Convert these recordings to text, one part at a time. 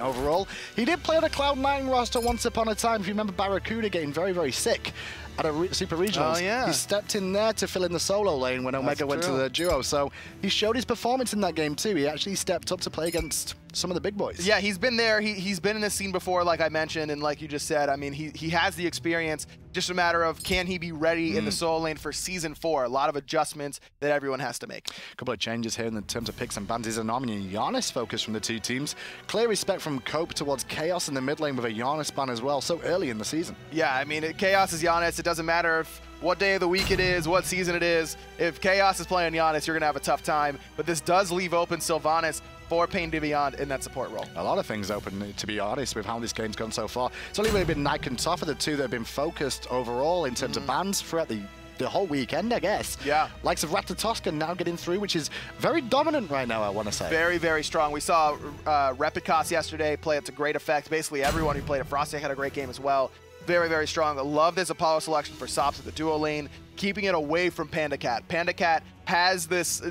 overall. He did play on a Cloud9 roster once upon a time. If you remember Barracuda getting very, very sick at a Super Regionals. Oh, yeah. He stepped in there to fill in the solo lane when Omega went to the duo. So he showed his performance in that game too. He actually stepped up to play against some of the big boys. Yeah, he's been there. He's been in this scene before, like I mentioned, and like you just said. I mean, he has the experience. Just a matter of can he be ready in the solo lane for Season 4? A lot of adjustments that everyone has to make. A couple of changes here in terms of picks and bans. Is an Armin and Giannis focus from the two teams. Clear respect from Cope towards Chaos in the mid lane with a Giannis ban as well, so early in the season. Yeah, I mean, Chaos is Giannis. It doesn't matter what day of the week it is, what season it is. If Chaos is playing Giannis, you're going to have a tough time. But this does leave open Sylvanas for Pain de Beyond in that support role. A lot of things open, to be honest, with how this game's gone so far. It's only really been Nike and Toph are the two that have been focused overall in terms of bans throughout the whole weekend, I guess. Yeah. Likes of Ratatoska now getting through, which is very dominant right now, I want to say. Very, very strong. We saw Repicos yesterday play it to great effect. Basically, everyone who played at Frosty had a great game as well. Very, very strong. I love this Apollo selection for Sops at the duo lane, keeping it away from Panda Cat. Panda Cat has this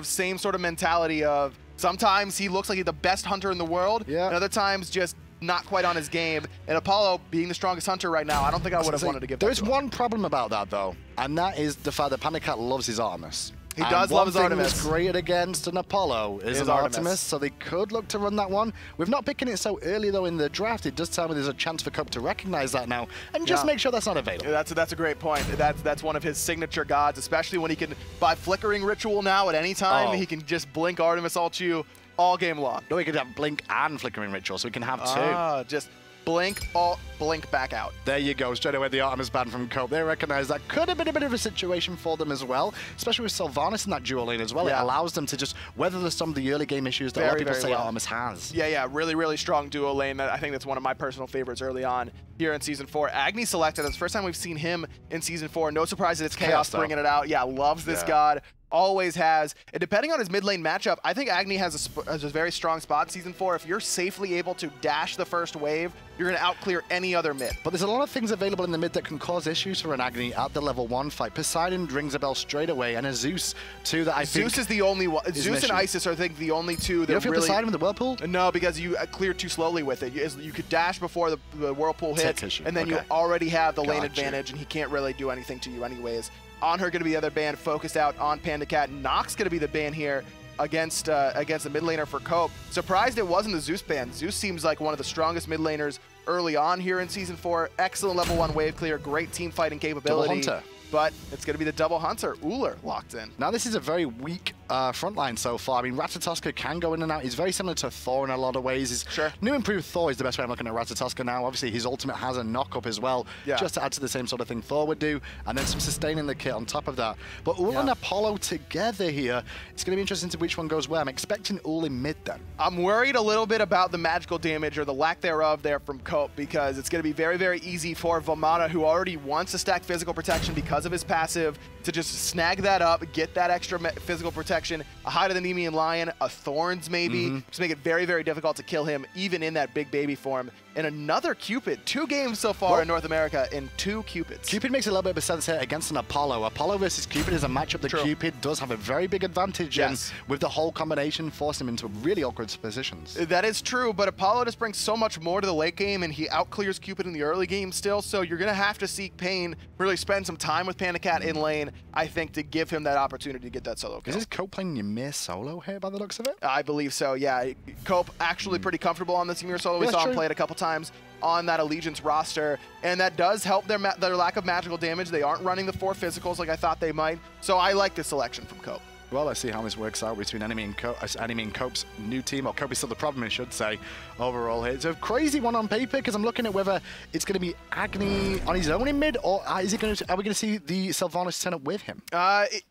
same sort of mentality of sometimes he looks like he's the best hunter in the world, and other times just not quite on his game. And Apollo, being the strongest hunter right now, I don't think I would have wanted to give that to him. There's one problem about that, though, and that is the fact that Panda Cat loves his Artemis. He does love his Artemis. One thing that's great against an Apollo is an Artemis, so they could look to run that one. With not picking it so early, though, in the draft, it does tell me there's a chance for Cope to recognize that now and just make sure that's not available. That's a great point. That's one of his signature gods, especially when he can, by Flickering Ritual now at any time, he can just blink Artemis ult you all game long. No, he could have Blink and Flickering Ritual, so we can have two. Just blink, ult, blink back out. There you go, straight away the Artemis ban from Cope. They recognize that could have been a bit of a situation for them as well, especially with Sylvanas in that dual lane as well. It allows them to just weather some of the early game issues that a lot of people say Artemis has. Yeah, really, really strong duo lane. I think that's one of my personal favorites early on here in Season 4. Agni selected. That's the first time we've seen him in Season 4. No surprise that it's Chaos bringing it out. Yeah, loves this god. Always has. And depending on his mid lane matchup, I think Agni has a very strong spot in Season 4. If you're safely able to dash the first wave, you're going to outclear any other mid. But there's a lot of things available in the mid that can cause issues for an Agni at the level 1 fight. Poseidon rings a bell straight away, and a Zeus, too, that I think Zeus is the only one. Zeus and Isis are, I think, the only two that you don't feel really... Poseidon in the Whirlpool? No, because you clear too slowly with it. You could dash before the Whirlpool hits, and then you already have the lane advantage, and he can't really do anything to you anyways. On her going to be the other ban, focused out on Panda Cat. Nox going to be the ban here against the mid laner for Cope. Surprised it wasn't the Zeus ban. Zeus seems like one of the strongest mid laners early on here in Season 4. Excellent level 1 wave clear, great team fighting capability. Double Hunter. But it's going to be the double Hunter. Ullr locked in. Now this is a very weak front line so far. I mean, Ratatoska can go in and out. He's very similar to Thor in a lot of ways. His new improved Thor is the best way I'm looking at Ratatoska now. Obviously, his ultimate has a knock-up as well, just to add to the same sort of thing Thor would do, and then some sustaining the kit on top of that. But Ullr and Apollo together here, it's going to be interesting to which one goes where. I'm expecting Ullr in mid then. I'm worried a little bit about the magical damage or the lack thereof there from Cope, because it's going to be very, very easy for Vamana, who already wants to stack physical protection because of his passive, to just snag that up, get that extra physical protection, a Hide of the Nemean Lion, a Thorns maybe, just make it very, very difficult to kill him, even in that big baby form. And another Cupid, 2 games so far in North America, and 2 Cupids. Cupid makes a little bit of sense here against an Apollo. Apollo versus Cupid is a matchup that Cupid does have a very big advantage in, with the whole combination forcing him into really awkward positions. That is true, but Apollo just brings so much more to the late game, and he outclears Cupid in the early game still, so you're going to have to seek Pain, really spend some time with Panda Cat in lane, I think, to give him that opportunity to get that solo kill. Is this Cope playing Ymir solo here by the looks of it? I believe so, yeah. Cope actually pretty comfortable on this Ymir solo. We saw him play it a couple times on that Allegiance roster, and that does help their lack of magical damage. They aren't running the 4 physicals like I thought they might, so I like this selection from Cope. Well, let's see how this works out between Enemy and Cope's new team, or Cope is still the problem, I should say, overall here. It's a crazy one on paper, because I'm looking at whether it's going to be Agni on his own in mid, or are we going to see the Sylvanas turn up with him?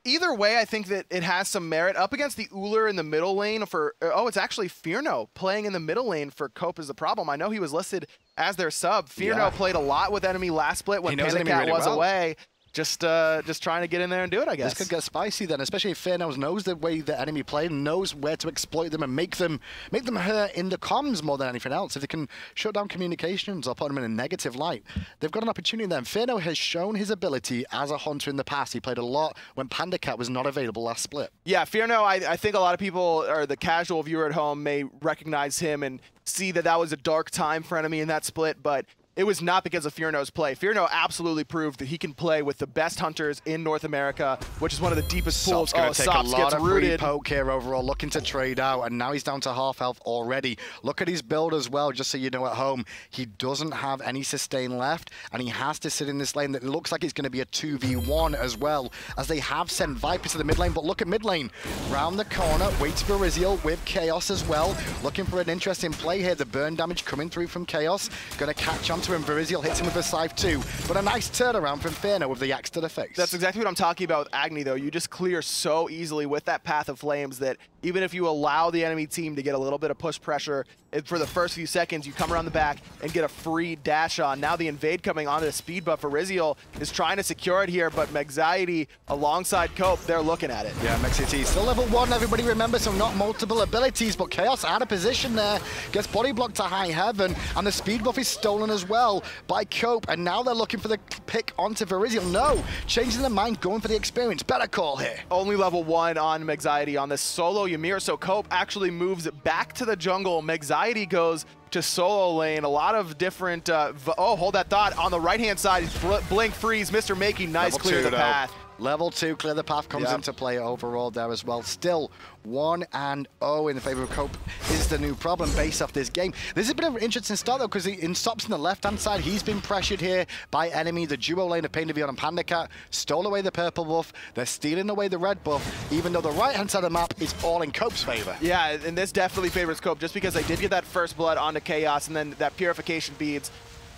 Either way, I think that it has some merit. Up against the Ullr in the middle lane for, it's actually Fierno playing in the middle lane for Cope is the problem. I know he was listed as their sub. Fierno played a lot with Enemy last split when Panda Cat was away. just trying to get in there and do it, I guess. This could get spicy then, especially if Fearno knows the way the enemy play, knows where to exploit them and make them hurt in the comms more than anything else. If they can shut down communications or put them in a negative light, they've got an opportunity then. Fearno has shown his ability as a hunter in the past. He played a lot when Panda Cat was not available last split. Yeah, Fearno, I think a lot of people, or the casual viewer at home, may recognize him and see that was a dark time for Enemy in that split, but it was not because of Fearno's play. Fearno absolutely proved that he can play with the best hunters in North America, which is one of the deepest pools. Sop's take a lot of free poke here overall, looking to trade out, and now he's down to half health already. Look at his build as well, just so you know at home. He doesn't have any sustain left, and he has to sit in this lane that looks like it's going to be a 2v1 as well, as they have sent Viper to the mid lane. But look at mid lane. Round the corner, waits for Virizial with Chaos as well. Looking for an interesting play here. The burn damage coming through from Chaos. Going to catch on to him. Virizial hits him with a Scythe too, but a nice turnaround from Fearno with the axe to the face. That's exactly what I'm talking about with Agni, though. You just clear so easily with that Path of Flames that even if you allow the enemy team to get a little bit of push pressure, for the first few seconds, you come around the back and get a free dash on. Now the invade coming onto the speed buff. Virizial is trying to secure it here, but Mexxiety alongside Cope, they're looking at it. Yeah, Mexxiety still level 1, everybody remember, so not multiple abilities, but Chaos out of position there. Gets body blocked to high heaven, and the speed buff is stolen as well by Cope, and now they're looking for the pick onto Virizial. No, changing their mind, going for the experience. Better call here. Only level 1 on Mexxiety on this solo Ymir, so Cope actually moves back to the jungle. Mexxiety goes to solo lane. A lot of different, oh, hold that thought. On the right-hand side, Blink Freeze, Mr. Makey, nice clear the path. Level 2, clear the path comes into play overall there as well. Still 1-0 in favor of Cope is the new problem based off this game. This has been an interesting start though, because in Sops on the left-hand side, he's been pressured here by Enemy. The duo lane of Pain de Vion and Panda Cat stole away the purple buff. They're stealing away the red buff, even though the right-hand side of the map is all in Cope's favor. Yeah, and this definitely favors Cope, just because they did get that first blood onto Chaos, and then that purification beads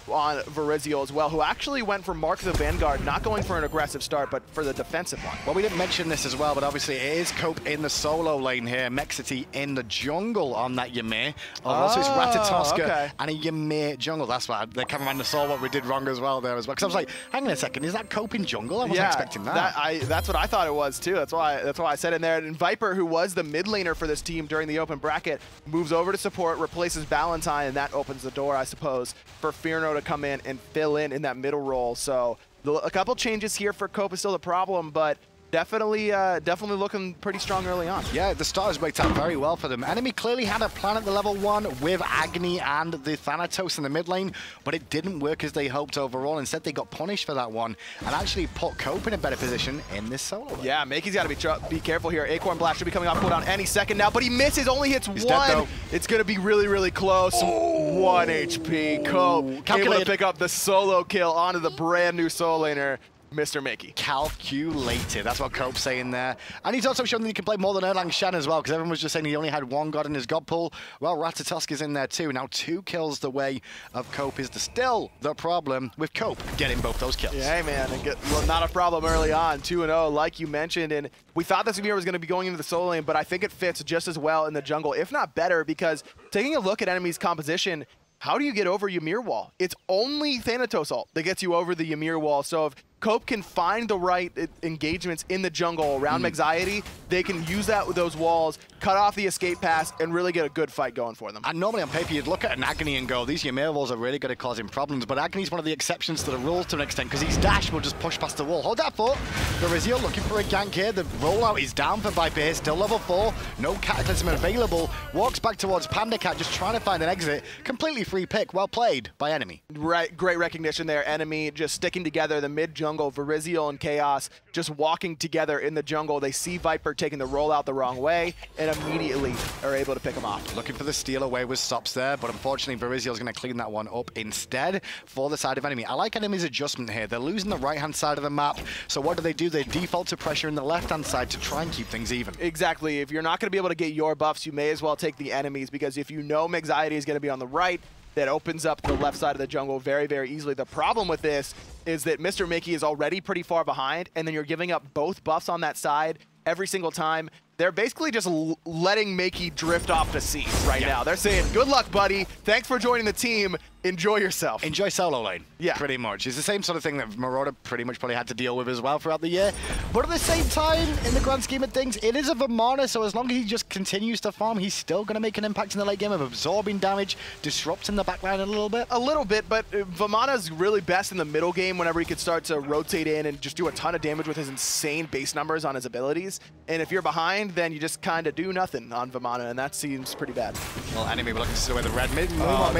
on Virizial as well, who actually went for Mark the Vanguard, not going for an aggressive start, but for the defensive one. Well, we didn't mention this as well, but obviously it is Cope in the solo lane here, Mexxiety in the jungle on that Ymir. Also, it's Ratatoska and a Ymir jungle. That's why the cameraman saw what we did wrong as well there as well. Because I was like, hang on a second, is that Cope in jungle? I wasn't expecting that. That's what I thought it was too. That's why I said it in there. And Viper, who was the mid laner for this team during the open bracket, moves over to support, replaces Valentine, and that opens the door, I suppose, for Fearno to come in and fill in that middle role. So a couple changes here for Cope is still the problem, but definitely looking pretty strong early on. Yeah, the starters worked out very well for them. Enemy clearly had a plan at the level 1 with Agni and the Thanatos in the mid lane, but it didn't work as they hoped overall. Instead, they got punished for that one and actually put Cope in a better position in this solo lane. Yeah, Makey's got to be careful here. Acorn Blast should be coming off cooldown any second now, but he misses, only hits He's one. Dead, it's going to be really, really close. Oh. 1 HP. Cope able to pick up the solo kill onto the brand new solo laner, Mr. Makey. Calculated. That's what Cope's saying there. And he's also shown that he can play more than Erlang Shen as well, because everyone was just saying he only had 1 god in his god pool. Well, Ratatoska's in there too. Now 2 kills the way of Cope is still the problem with Cope getting both those kills. Yeah, hey man, well, not a problem early on. 2-0, like you mentioned. And we thought this Ymir was going to be going into the solo lane, but I think it fits just as well in the jungle, if not better, because taking a look at Enemy's composition, how do you get over Ymir wall? It's only Thanatos ult that gets you over the Ymir wall. So if Cope can find the right engagements in the jungle around Mexxiety, they can use that with those walls, cut off the escape pass, and really get a good fight going for them. And normally on paper, you'd look at an Agni and go, these Ymir walls are really good at causing problems, but Agni's one of the exceptions to the rules to an extent, because his dash will just push past the wall. Hold that thought. Virizial looking for a gank here. The rollout is down for Viper here, still level 4. No Cataclysm available. Walks back towards Panda Cat, just trying to find an exit. Completely free pick. Well played by Enemy. Right, great recognition there. Enemy just sticking together, the mid-jungle, Virizial and Chaos just walking together in the jungle. They see Viper taking the rollout the wrong way and immediately are able to pick him off. Looking for the steal away with Sops there, but unfortunately Virizial's going to clean that one up instead for the side of Enemy. I like Enemy's adjustment here. They're losing the right-hand side of the map, so what do? They default to pressure in the left-hand side to try and keep things even. Exactly. If you're not going to be able to get your buffs, you may as well take the enemies, because if you know Mexxiety is going to be on the right, that opens up the left side of the jungle very, very easily. The problem with this is that Mr. Makey is already pretty far behind, and then you're giving up both buffs on that side every single time. They're basically just letting Makey drift off to sea right now. They're saying, good luck, buddy. Thanks for joining the team. enjoy yourself. Enjoy solo lane. Yeah. Pretty much. It's the same sort of thing that Marauder pretty much probably had to deal with as well throughout the year. But at the same time, in the grand scheme of things, it is a Vamana, so as long as he just continues to farm, he's still going to make an impact in the late game of absorbing damage, disrupting the backline a little bit. A little bit, but Vamana's really best in the middle game whenever he could start to rotate in and just do a ton of damage with his insane base numbers on his abilities. And if you're behind, then you just kind of do nothing on Vamana, and that seems pretty bad. Well, enemy, we're looking to see where the red mid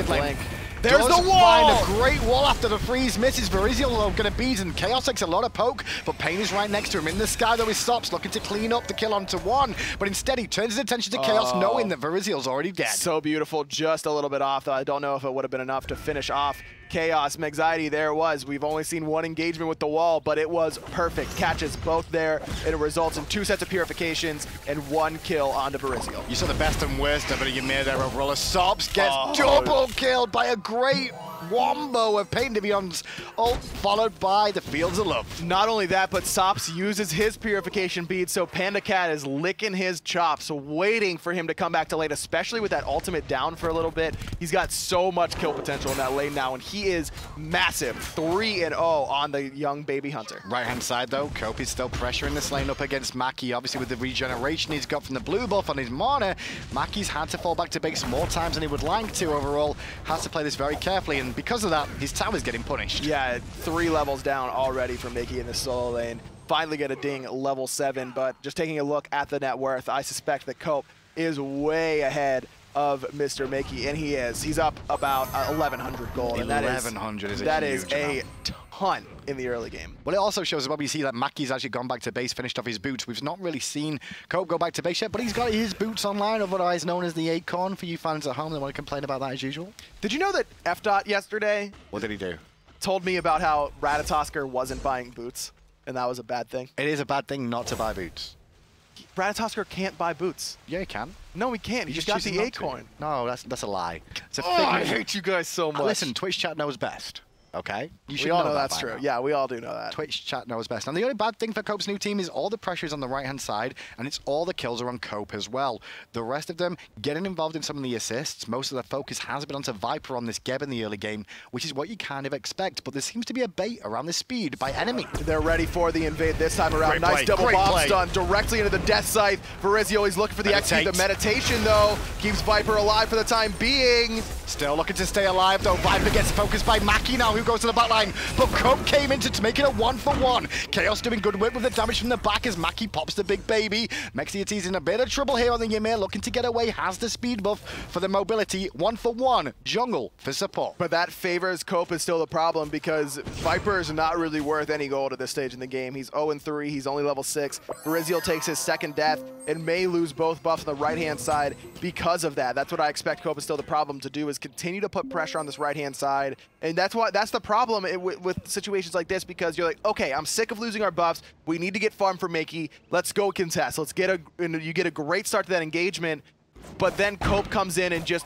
lane. There's the wall! Find a great wall after the freeze misses. Virizion going to beat, and Chaos takes a lot of poke, but Pain is right next to him. In the sky, though, he stops, looking to clean up the kill onto one, but instead he turns his attention to Chaos, knowing that Virizion's already dead. So beautiful, just a little bit off, though. I don't know if it would have been enough to finish off Chaos. Megxiety, there it was. We've only seen one engagement with the wall, but it was perfect. Catches both there, and it results in 2 sets of purifications and 1 kill onto Virizio. You saw the best and worst of it you made there overall. Sobs gets double killed by a great wombo of Pain to Beyond's ult, followed by the Fields of Love. Not only that, but Sops uses his purification bead, so Panda Cat is licking his chops, waiting for him to come back to lane, especially with that ultimate down for a little bit. He's got so much kill potential in that lane now, and he is massive. 3-0 on the young baby hunter. Right-hand side, though, Cope is still pressuring this lane up against Maki. Obviously, with the regeneration he's got from the blue buff on his mana, Maki's had to fall back to base more times than he would like to overall. Has to play this very carefully, and because of that, his tower's getting punished. Yeah, 3 levels down already for Mickey in the solo lane. Finally get a ding at level 7, but just taking a look at the net worth, I suspect that Cope is way ahead of Mr. Mickey, and he is. He's up about 1,100 gold, and that is 1,100 is a ton in the early game. Well, it also shows that we see that Maki's actually gone back to base, finished off his boots. We've not really seen Cope go back to base yet, but he's got his boots online, otherwise known as the Acorn for you fans at home that want to complain about that as usual. Did you know that FDOT yesterday What did he do? told me about how Ratatosker wasn't buying boots, and that was a bad thing? It is a bad thing not to buy boots. Ratatosker can't buy boots. Yeah, he can. No, he can't. He just got the Acorn. No, that's a lie. It's a I hate you guys so much. Listen, Twitch chat knows best. Okay? You should we all know that that's true. now. Yeah, we all do know that. Twitch chat knows best. And the only bad thing for Cope's new team is all the pressure is on the right-hand side, and it's all the kills are on Cope as well. The rest of them getting involved in some of the assists. Most of the focus has been onto Viper on this Geb in the early game, which is what you kind of expect. But there seems to be a bait around the speed by enemy. They're ready for the invade this time around. Nice double bomb stun directly into the death scythe. Virizio is looking for the XP. The meditation, though, keeps Viper alive for the time being. Still looking to stay alive, though. Viper gets focused by Maki now, who goes to the back line. But Cope came in to make it a 1-for-1. Chaos doing good work with the damage from the back as Maki pops the big baby. Megxity's in a bit of trouble here on the Ymir, looking to get away, has the speed buff for the mobility. 1-for-1. Jungle for support. But that favors Cope is still the problem because Viper is not really worth any gold at this stage in the game. He's 0-3, he's only level 6. Virizio takes his second death and may lose both buffs on the right-hand side because of that. That's what I expect Cope is still the problem to do, is continue to put pressure on this right-hand side. And that's the problem with situations like this, because you're like, okay, I'm sick of losing our buffs. We need to get farm for Makey. Let's go contest. You get a great start to that engagement. But then Cope comes in and just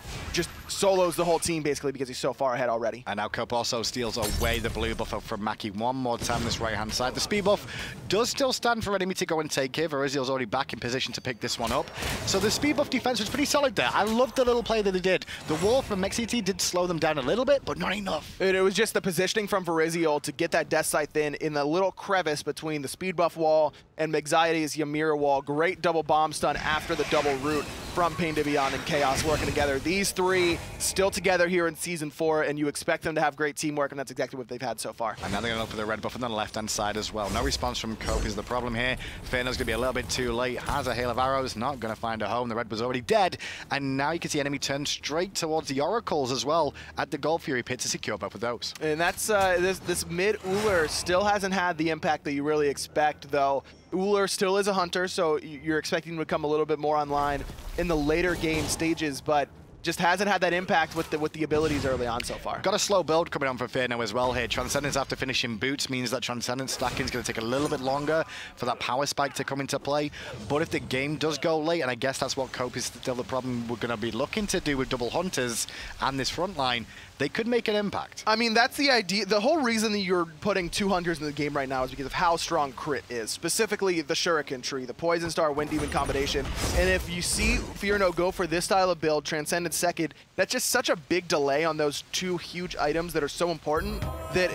solos the whole team, basically, because he's so far ahead already. And now Cope also steals away the blue buff from Maki one more time this right-hand side. The speed buff does still stand for enemy to go and take here. Virizio's already back in position to pick this one up. So the speed buff defense was pretty solid there. I loved the little play that they did. The wall from Megxity did slow them down a little bit, but not enough. It was just the positioning from Virizio to get that Death Scythe in the little crevice between the speed buff wall and Megxity's Ymir wall. Great double bomb stun after the double root from Pain to Beyond and Chaos working together. These three still together here in Season 4, and you expect them to have great teamwork, and that's exactly what they've had so far. And now they're going to look for the red buff on the left-hand side as well. No response from Cope is the problem here. Fearno's going to be a little bit too late. Has a hail of arrows, not going to find a home. The red was already dead, and now you can see enemy turn straight towards the oracles as well at the Gold Fury pit to secure both of those. And that's this mid Ullr still hasn't had the impact that you really expect, though. Ullr still is a hunter, so you're expecting him to come a little bit more online in the later game stages, but just hasn't had that impact with the abilities early on so far. Got a slow build coming on for Fearno as well here. Transcendence after finishing boots means that Transcendence stacking is going to take a little bit longer for that power spike to come into play. But if the game does go late, and I guess that's what Cope is still the problem we're going to be looking to do with double hunters and this front line, they could make an impact. I mean, that's the idea. The whole reason that you're putting 2 hunters in the game right now is because of how strong crit is. Specifically, the Shuriken tree, the Poison Star Wind Demon combination. And if you see Fearno go for this style of build, Transcendence second. That's just such a big delay on those two huge items that are so important that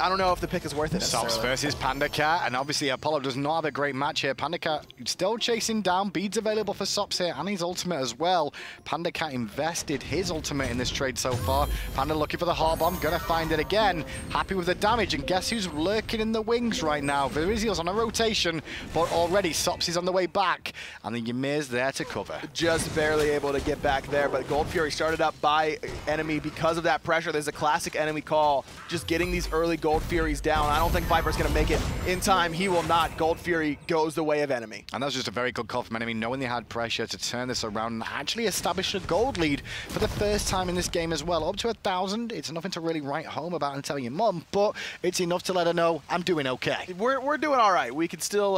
I don't know if the pick is worth it. Sops versus PandaKat, and obviously Apollo does not have a great match here. PandaKat still chasing down, beads available for Sops here, and his ultimate as well. PandaKat invested his ultimate in this trade so far. Panda looking for the heart bomb, gonna find it again. Happy with the damage, and guess who's lurking in the wings right now? Virizial's on a rotation, but already Sops is on the way back, and the Ymir's there to cover. Just barely able to get back there, but Gold Fury started up by enemy because of that pressure. There's a classic enemy call, just getting these early Gold Furies down. I don't think Viper's gonna make it in time. He will not. Gold Fury goes the way of enemy. And that was just a very good call from enemy, knowing they had pressure to turn this around and actually establish a gold lead for the first time in this game as well. Up to 1,000, it's nothing to really write home about and tell your mum, but it's enough to let her know I'm doing okay. We're doing all right. We can still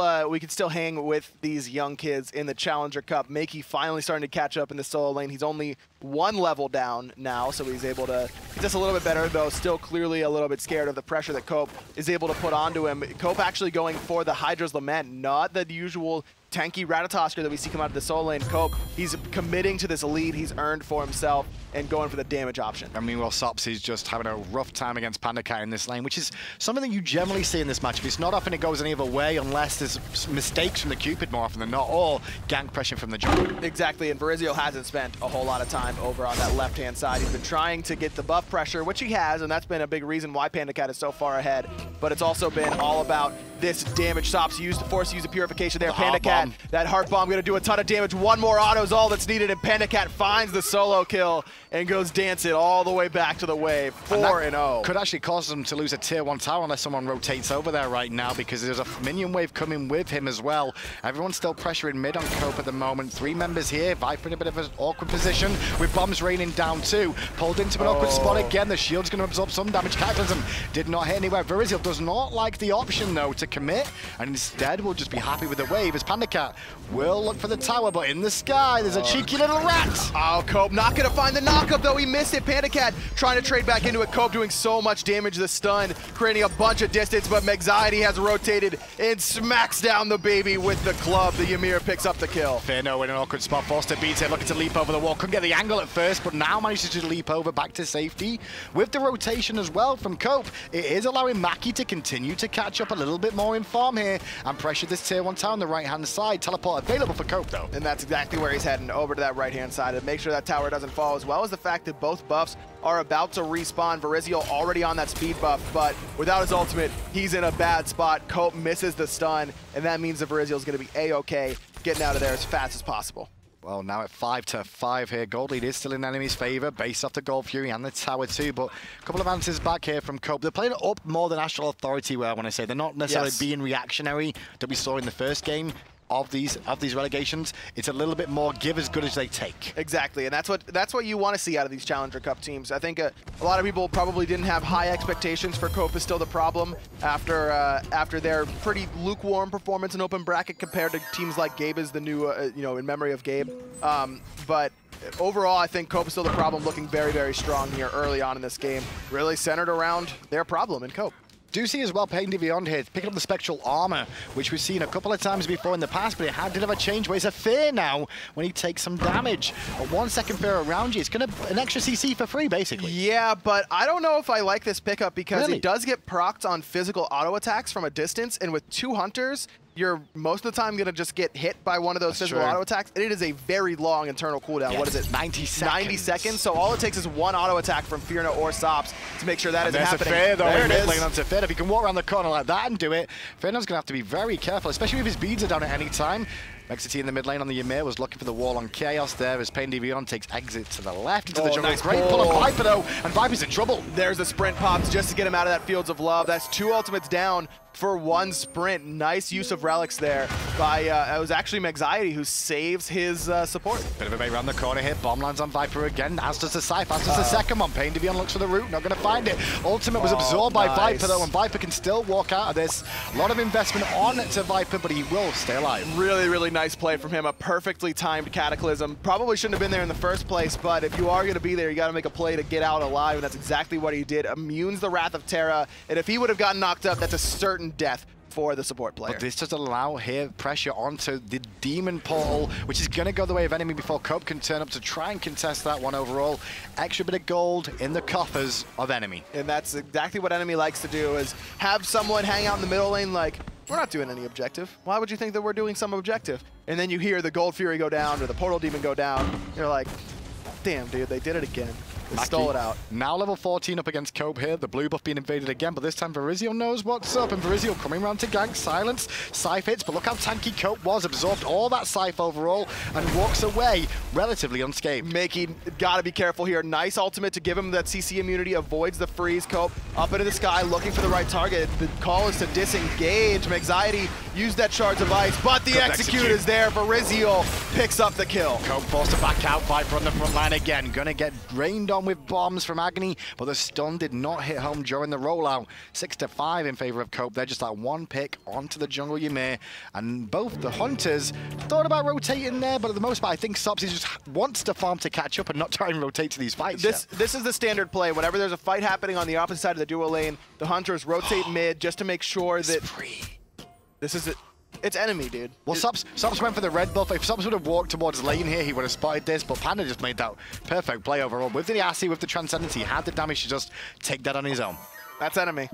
hang with these young kids in the Challenger Cup. Makey finally starting to catch up in the solo lane. He's only one level down now, so he's able to get just a little bit better, though still clearly a little bit scared of the pressure that Cope is able to put onto him. Cope actually going for the Hydra's Lament, not the usual tanky Ratatosker that we see come out of the solo lane. Cope, he's committing to this lead he's earned for himself and going for the damage option. I mean, well, Sops is just having a rough time against PandaKat in this lane, which is something that you generally see in this matchup. It's not often it goes any other way unless there's mistakes from the Cupid more often than not, or gank pressure from the jungle. Exactly, and Virizial hasn't spent a whole lot of time over on that left-hand side. He's been trying to get the buff pressure, which he has, and that's been a big reason why PandaKat is so far ahead. But it's also been all about this damage. Sops used to force use of purification there. PandaKat, that heart bomb gonna do a ton of damage. One more auto is all that's needed, and PandaKat finds the solo kill and goes dancing all the way back to the wave. 4-0. Could actually cause them to lose a tier 1 tower unless someone rotates over there right now, because there's a minion wave coming with him as well. Everyone's still pressuring mid on Cope at the moment. 3 members here. Viper in a bit of an awkward position with bombs raining down too. Pulled into an awkward spot again. The shield's going to absorb some damage. Cataclysm did not hit anywhere. Virizial does not like the option though to commit, and instead will just be happy with the wave as PandaKat will look for the tower, but in the sky there's a cheeky little rat. Oh, Cope not going to find the knockup though. He missed it. PandaKat trying to trade back into it. Cope doing so much damage. The stun creating a bunch of distance, but Megxiety has rotated and smacks down the baby with the club. The Ymir picks up the kill. Fino in an awkward spot, forced to beat it, looking to leap over the wall. Couldn't get the angle at first, but now manages to leap over back to safety. With the rotation as well from Cope, it is allowing Maki to continue to catch up a little bit more in farm here and pressure this tier 1 tower on the right-hand side. Teleport available for Cope though. And that's exactly where he's heading, over to that right-hand side to make sure that tower doesn't fall, as well as the fact that both buffs are about to respawn. Virizial already on that speed buff, but without his ultimate, he's in a bad spot. Cope misses the stun, and that means that Virizial is going to be A-okay, getting out of there as fast as possible. Well, now at 5-5 here, gold lead is still in enemy's favor, based off the Gold Fury and the tower too, but a couple of answers back here from Cope. They're playing up more than Astral Authority, where I want to say they're not necessarily being reactionary that we saw in the first game of these relegations. It's a little bit more give as good as they take. Exactly, and that's what you want to see out of these Challenger Cup teams. I think a lot of people probably didn't have high expectations for Cope is still the problem after their pretty lukewarm performance in open bracket compared to teams like Gabe is the new, in memory of Gabe. But overall, I think Cope is still the problem, looking very, very strong here early on in this game, really centered around their problem in Cope. Do see as well Pain Beyond here, picking up the Spectral Armor, which we've seen a couple of times before in the past, but it did have a change where it's a fear now when he takes some damage. A 1 second fear around you, it's gonna an extra CC for free, basically. Yeah, but I don't know if I like this pickup because it does get procced on physical auto attacks from a distance, and with 2 hunters, you're most of the time going to just get hit by one of those physical auto attacks. And it is a very long internal cooldown. What is it? 90 seconds. 90 seconds. So all it takes is 1 auto attack from Fierna or Sops to make sure that isn't happening. There's a Fear, though, there in mid lane onto Fear. If he can walk around the corner like that and do it, Fierna's going to have to be very careful, especially if his beads are down at any time. Megxiety in the mid lane on the Ymir was looking for the wall on Chaos there as Pain Beyond takes exit to the left into the jungle. Nice Great pull on Viper though, and Viper's in trouble. There's the sprint pops just to get him out of that Fields of Love. That's 2 ultimates down for 1 sprint. Nice use of relics there by, it was actually Megxiety who saves his support. Bit of a bait around the corner here. Bomb lands on Viper again, as does the Scythe, as does the second one. Pain Beyond looks for the root, not going to find it. Ultimate was absorbed by Viper though, and Viper can still walk out of this. A lot of investment on to Viper, but he will stay alive. Really, really nice play from him. A perfectly timed Cataclysm. Probably shouldn't have been there in the first place, but if you are going to be there, you got to make a play to get out alive, and that's exactly what he did. Immunes the Wrath of Terra, and if he would have gotten knocked up, that's a certain death for the support player. But this does allow here pressure onto the Demon Portal, which is going to go the way of enemy before Cope can turn up to try and contest that one overall. Extra bit of gold in the coffers of enemy. And that's exactly what enemy likes to do, is have someone hang out in the middle lane like, we're not doing any objective. Why would you think that we're doing some objective? And then you hear the Gold Fury go down or the Portal Demon go down. You're like, damn, dude, they did it again. They stole it out. Now level 14 up against Cope here. The blue buff being invaded again, but this time Verizio knows what's up, and Verizio coming around to gank, silence, Scythe hits, but look how tanky Cope was, absorbed all that Scythe overall, and walks away relatively unscathed. Making, gotta be careful here. Nice ultimate to give him that CC immunity, avoids the freeze. Cope up into the sky, looking for the right target. The call is to disengage. Anxiety used that Shards of Ice, but the execute is there. Verizio picks up the kill. Cope forced to back out, Viper on the front line again. Gonna get rained on with bombs from Agony, but the stun did not hit home during the rollout. 6-5 in favor of Cope. They're just that one pick onto the jungle Ymir, and both the Hunters thought about rotating there, but at the most part, I think Sopsy just wants to farm to catch up and not try and rotate to these fights. This is the standard play. Whenever there's a fight happening on the opposite side of the duo lane, the Hunters rotate mid just to make sure that this is it. It's enemy, dude. Well, Sops went for the red buff. If Sops would have walked towards lane here, he would have spotted this, but Panda just made that perfect play overall. With the Assy, with the Transcendence, he had the damage to just take that on his own. That's enemy.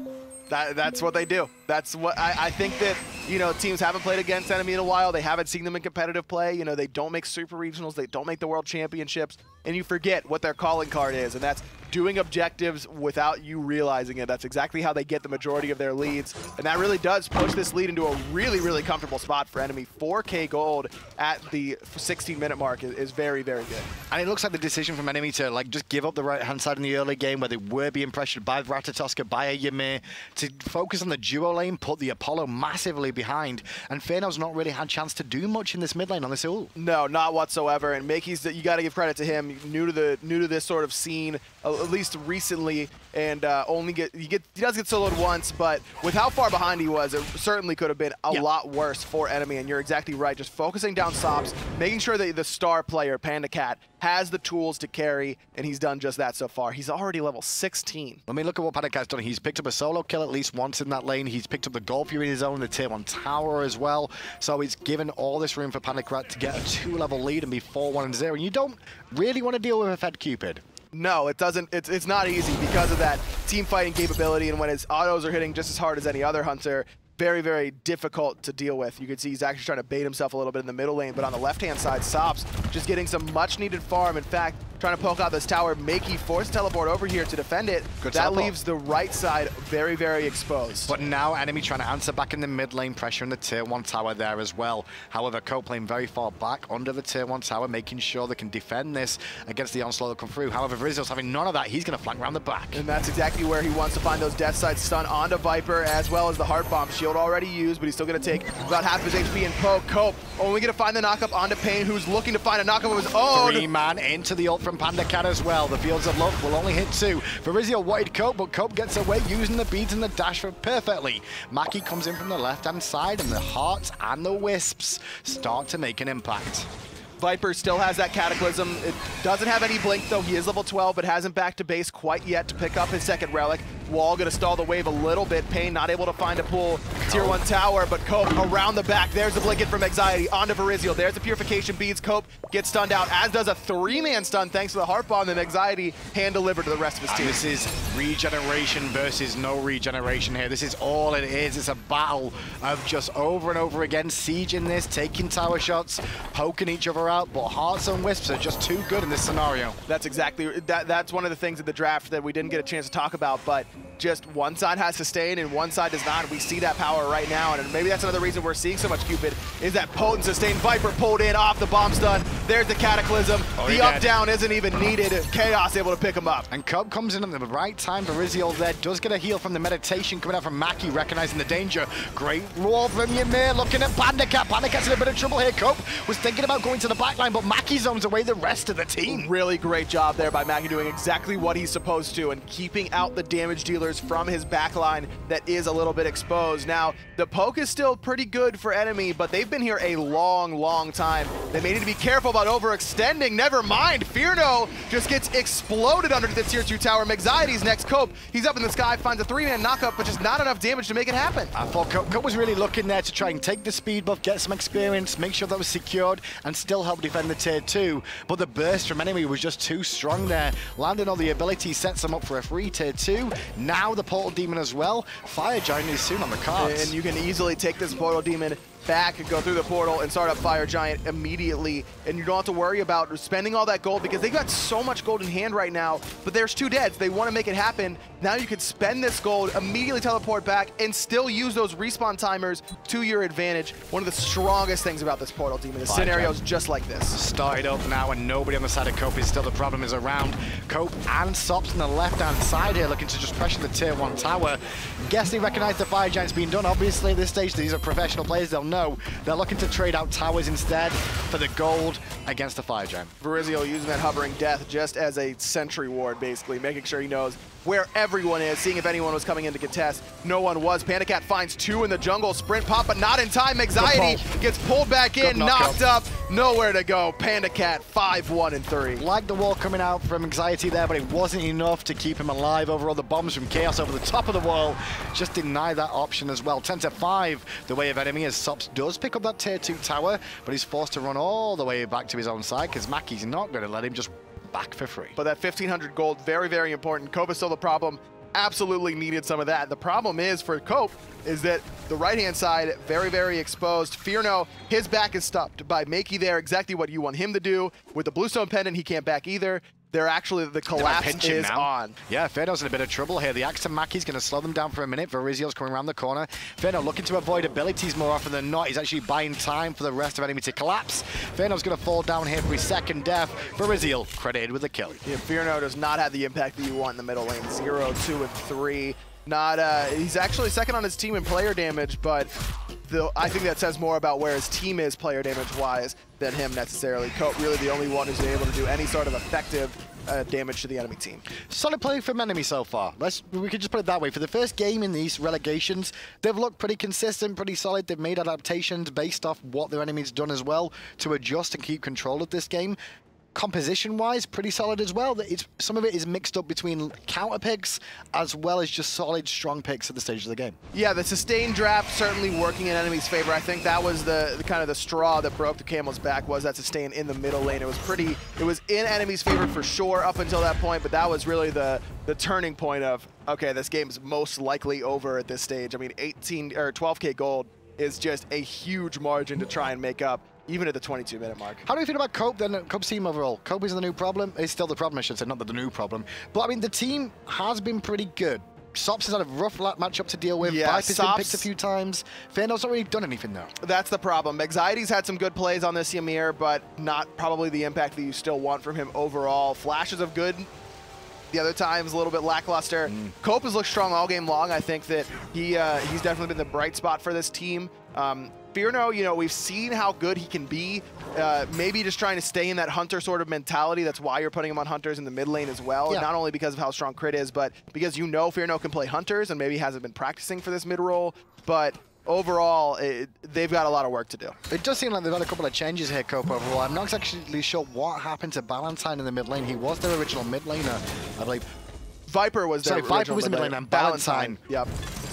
That's what they do. That's what I think that, you know, teams haven't played against enemy in a while. They haven't seen them in competitive play. You know, they don't make super regionals. They don't make the world championships. And you forget what their calling card is, and that's doing objectives without you realizing it. That's exactly how they get the majority of their leads. And that really does push this lead into a really, really comfortable spot for enemy. 4K gold at the 16-minute mark is very, very good. And it looks like the decision from enemy to like just give up the right-hand side in the early game where they were being pressured by Ratatoska, by a Ymir, to focus on the duo lane, put the Apollo massively behind, and Fëanor's not really had a chance to do much in this mid lane on this ult. No, not whatsoever. And Makey's, you got to give credit to him, new to this sort of scene, at least recently, and he does get soloed once, but with how far behind he was, it certainly could have been a lot worse for enemy. And you're exactly right, just focusing down Sops, making sure that the star player Panda Cat has the tools to carry, and he's done just that so far. He's already level 16. I mean, look at what Panda Cat's done. He's picked up a solo kill at least once in that lane. He's picked up the Gold Fury in his own, the tier 1 tower as well. So he's given all this room for Panda Cat to get a 2-level lead and be 4-1-0. And you don't really want to deal with a Fed Cupid. No, it doesn't. It's not easy because of that team fighting capability, and when his autos are hitting just as hard as any other Hunter, very, very difficult to deal with. You can see he's actually trying to bait himself a little bit in the middle lane, but on the left-hand side, Sops just getting some much-needed farm. In fact, trying to poke out this tower, Makey forced teleport over here to defend it. That leaves the right side very, very exposed. But now enemy trying to answer back in the mid lane, pressure in the tier 1 tower there as well. However, Cope playing very far back under the tier 1 tower, making sure they can defend this against the onslaught that come through. However, Verizio's having none of that. He's going to flank around the back. And that's exactly where he wants to find those death side stun onto Viper, as well as the heart bomb. Shield already used, but he's still going to take about half his HP and poke. Cope only going to find the knockup onto Pain, who's looking to find a knockup of his own. 3-man into the ult from Panda Cat as well. The Fields of Love will only hit 2. Verizio wanted Cope, but Cope gets away using the beads and the dash for perfectly. Maki comes in from the left-hand side, and the hearts and the wisps start to make an impact. Viper still has that Cataclysm. It doesn't have any blink, though. He is level 12, but hasn't back to base quite yet to pick up his second relic. Wall going to stall the wave a little bit. Pain not able to find a pull. Tier 1 tower, but Cope around the back. There's the blanket from Anxiety onto Verizio. There's the Purification Beads. Cope gets stunned out, as does a 3-man stun thanks to the Heart Bomb, and Anxiety hand-delivered to the rest of his team. This is regeneration versus no regeneration here. This is all it is. It's a battle of just over and over again sieging this, taking tower shots, poking each other out, but Hearts and Wisps are just too good in this scenario. That's exactly, that's one of the things in the draft that we didn't get a chance to talk about, but just one side has sustain and one side does not. We see that power right now, and maybe that's another reason we're seeing so much Cupid, is that potent sustain. Viper pulled in off the bomb stun. There's the Cataclysm. The up-down isn't even needed. Chaos able to pick him up. And Cope comes in at the right time. Verizio there does get a heal from the meditation coming out from Maki, recognizing the danger. Great roll from Ymir, looking at Panda Cat. Panda Cat's in a bit of trouble here. Cope was thinking about going to the the backline, but Maki zones away the rest of the team. Really great job there by Maki doing exactly what he's supposed to and keeping out the damage dealers from his backline that is a little bit exposed. Now, the poke is still pretty good for enemy, but they've been here a long time. They may need to be careful about overextending. Never mind, Fearno just gets exploded under the tier 2 tower. Mexaity's next. Cope, he's up in the sky, finds a 3-man knockup, but just not enough damage to make it happen. I thought Cope was really looking there to try and take the speed buff, get some experience, make sure that was secured, and still help defend the tier 2. But the burst from enemy was just too strong there. Landing all the ability sets them up for a free tier 2. Now the Portal Demon as well. Fire Giant is soon on the cards. And you can easily take this Portal Demon back and go through the portal and start up Fire Giant immediately, and you don't have to worry about spending all that gold because they got so much gold in hand right now, but there's 2 deads. They want to make it happen. Now you can spend this gold, immediately teleport back, and still use those respawn timers to your advantage. One of the strongest things about this Portal Demon is scenarios just like this. Started up now, and nobody on the side of Cope is still the problem is around. Cope and Sops on the left-hand side here looking to just pressure the tier 1 tower. Guess they recognize the Fire Giant's being done. Obviously, at this stage, these are professional players. They'll know. They're looking to trade out towers instead for the gold against the Fire Giant. Verizio using that Hovering Death just as a sentry ward, basically, making sure he knows where everyone is, seeing if anyone was coming in to contest. No one was. Pandacat finds 2 in the jungle. Sprint pop, but not in time. Mexaity gets pulled back in, knocked up. Nowhere to go. Pandacat 5-1-3. Like the wall coming out from Mexaity there, but it wasn't enough to keep him alive. Over all the bombs from Chaos over the top of the wall. Just deny that option as well. 10-5 the way of enemy as Sops does pick up that tier 2 tower, but he's forced to run all the way back to his own side because Maki's not going to let him just back for free. But that 1,500 gold, very important. Cope is still the problem. Absolutely needed some of that. The problem is for Cope is that the right-hand side, very exposed. Fearno, his back is stopped by Makey there, exactly what you want him to do. With the Bluestone Pendant, he can't back either. They're actually, the collapse is on. Yeah, Fearno's in a bit of trouble here. The axe to Maki's going to slow them down for a minute. Verizio's coming around the corner. Fearno looking to avoid abilities more often than not. He's actually buying time for the rest of enemy to collapse. Fearno's going to fall down here for his second death. Verizio credited with the kill. Yeah, Fearno does not have the impact that you want in the middle lane. 0, 2, and 3. Not, he's actually second on his team in player damage, but I think that says more about where his team is player damage-wise than him necessarily. Cope really the only one who's been able to do any sort of effective damage to the enemy team. Solid play from enemy so far. We could just put it that way. For the first game in these relegations, they've looked pretty consistent, pretty solid. They've made adaptations based off what their enemy's done as well to adjust and keep control of this game. Composition-wise, pretty solid as well. Some of it is mixed up between counter picks as well as just solid, strong picks at the stage of the game. Yeah, the sustained draft certainly working in enemy's favor. I think that was the kind of the straw that broke the camel's back, was that sustain in the middle lane. It was in enemy's favor for sure up until that point, but that was really the turning point of, okay, this game's most likely over at this stage. I mean, 12K gold is just a huge margin to try and make up, even at the 22-minute mark. How do you feel about Cope then? Cope's team overall. Cope is the new problem. It's still the problem, I should say, not the new problem. But I mean, the team has been pretty good. Sops has had a rough matchup to deal with. Yeah, Viper's been picked a few times. Fearno's not really done anything though. That's the problem. Mexaity's had some good plays on this Ymir, but not probably the impact that you still want from him overall. Flashes of good. The other times a little bit lackluster. Cope has looked strong all game long. I think that he's definitely been the bright spot for this team. Fearno, you know, we've seen how good he can be. Maybe just trying to stay in that Hunter sort of mentality. That's why you're putting him on Hunters in the mid lane as well. Yeah. Not only because of how strong Crit is, but because you know Fearno can play Hunters and maybe hasn't been practicing for this mid role. But overall, they've got a lot of work to do. It does seem like they've had a couple of changes here, Cope, overall. I'm not actually sure what happened to Ballantyne in the mid lane. He was their original mid laner, I believe. Viper was their Viper was the mid laner, and Ballantyne yep.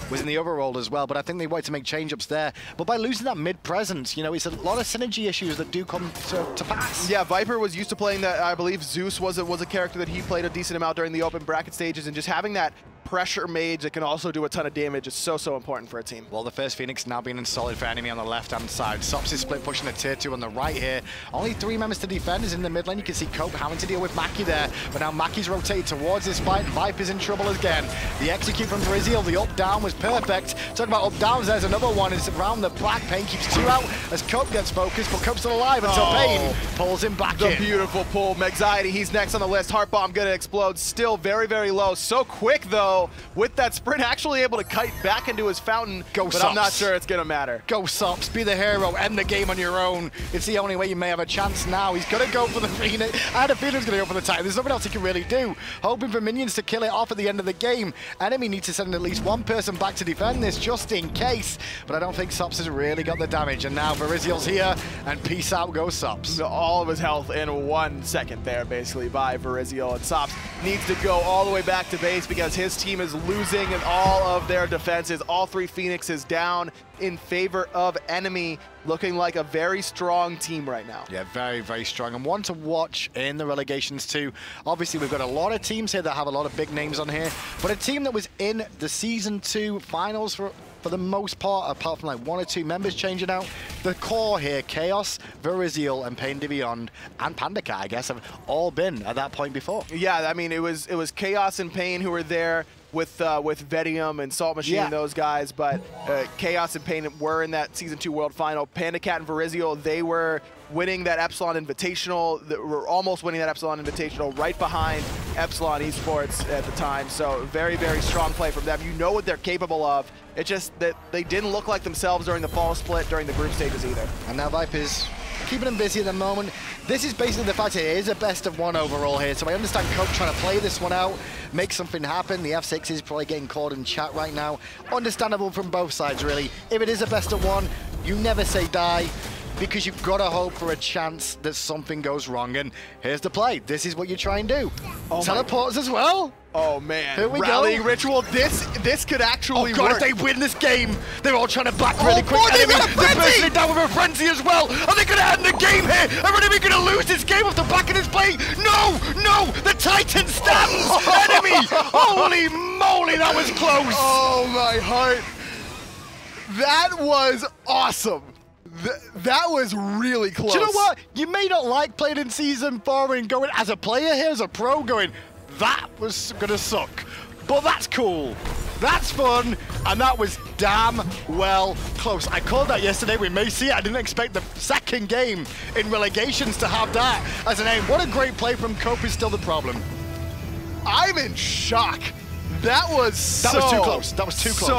was in the overworld as well, but I think they wanted to make change-ups there. But by losing that mid-presence, you know, it's a lot of synergy issues that do come to pass. Yeah, Viper was used to playing that. I believe Zeus was a character that he played a decent amount during the open bracket stages, and just having that pressure mage that can also do a ton of damage is so important for a team. Well, the first Phoenix now being solid for enemy on the left-hand side. Sops is split pushing a tier 2 on the right here. Only 3 members to defend is in the mid lane. You can see Cope having to deal with Maki there, but now Maki's rotated towards this fight. Viper's in trouble again. The execute from Verizio, the up-down was perfect. Talking about up-downs, there's another one. It's around the back. Pain keeps 2 out as Cope gets focused, but Cope's still alive until Pain pulls him back in. The beautiful pull. Mexaity, he's next on the list. Heart Bomb gonna explode. Still very low. So quick, though. Viriziel, with that sprint, actually able to kite back into his fountain, but I'm not sure it's going to matter. Go Sops, be the hero, end the game on your own. It's the only way you may have a chance now. He's going to go for the Phoenix. I had a feeling he was going to go for the Titan. There's nothing else he can really do. Hoping for minions to kill it off at the end of the game. Enemy needs to send at least one person back to defend this, just in case. But I don't think Sops has really got the damage. And now Viriziel's here, and peace out goes Sops. All of his health in 1 second there, basically, by Viriziel. And Sops needs to go all the way back to base because his team is losing in all of their defenses. All 3 Phoenixes down in favor of Enemy, looking like a very strong team right now. Yeah, very, very strong, and one to watch in the relegations too. Obviously, we've got a lot of teams here that have a lot of big names on here, but a team that was in the Season 2 finals for the most part, apart from like 1 or 2 members changing out. The core here, Chaos, Viriziel, and Pain Beyond, and PandaCat, I guess, have all been at that point before. Yeah, I mean, it was Chaos and Pain who were there with Vedium and Salt Machine and those guys, but Chaos and Pain were in that Season 2 World Final. PandaCat and Viriziel, they were winning that Epsilon Invitational. We're almost winning that Epsilon Invitational right behind Epsilon Esports at the time. So very, very strong play from them. You know what they're capable of. It's just that they didn't look like themselves during the fall split, during the group stages either. And now Viper's keeping them busy at the moment. This is basically the fact it is a best of 1 overall here, so I understand Cope trying to play this one out, make something happen. The F6 is probably getting called in chat right now. Understandable from both sides, really. If it is a best of 1, you never say die, because you've got to hope for a chance that something goes wrong. And here's the play. This is what you try and do. Teleports as well. Oh man, here we Rallying go. Ritual, this could actually work. If they win this game, they're all trying to back really quick. They've got a frenzy! They're down with a frenzy as well. Are they going to end the game here? Are Enemy going to lose this game off the back of this play? No, no, the Titan stands. Enemy, holy moly, that was close. Oh my heart. That was awesome. That was really close. Do you know what? You may not like playing in Season 4 and going as a player here, as a pro, going, that was gonna suck. But that's cool. That's fun, and that was damn well close. I called that yesterday. We may see it. I didn't expect the second game in relegations to have that as an aim. What a great play from Cope is still the problem. I'm in shock. That was too close. That was too close.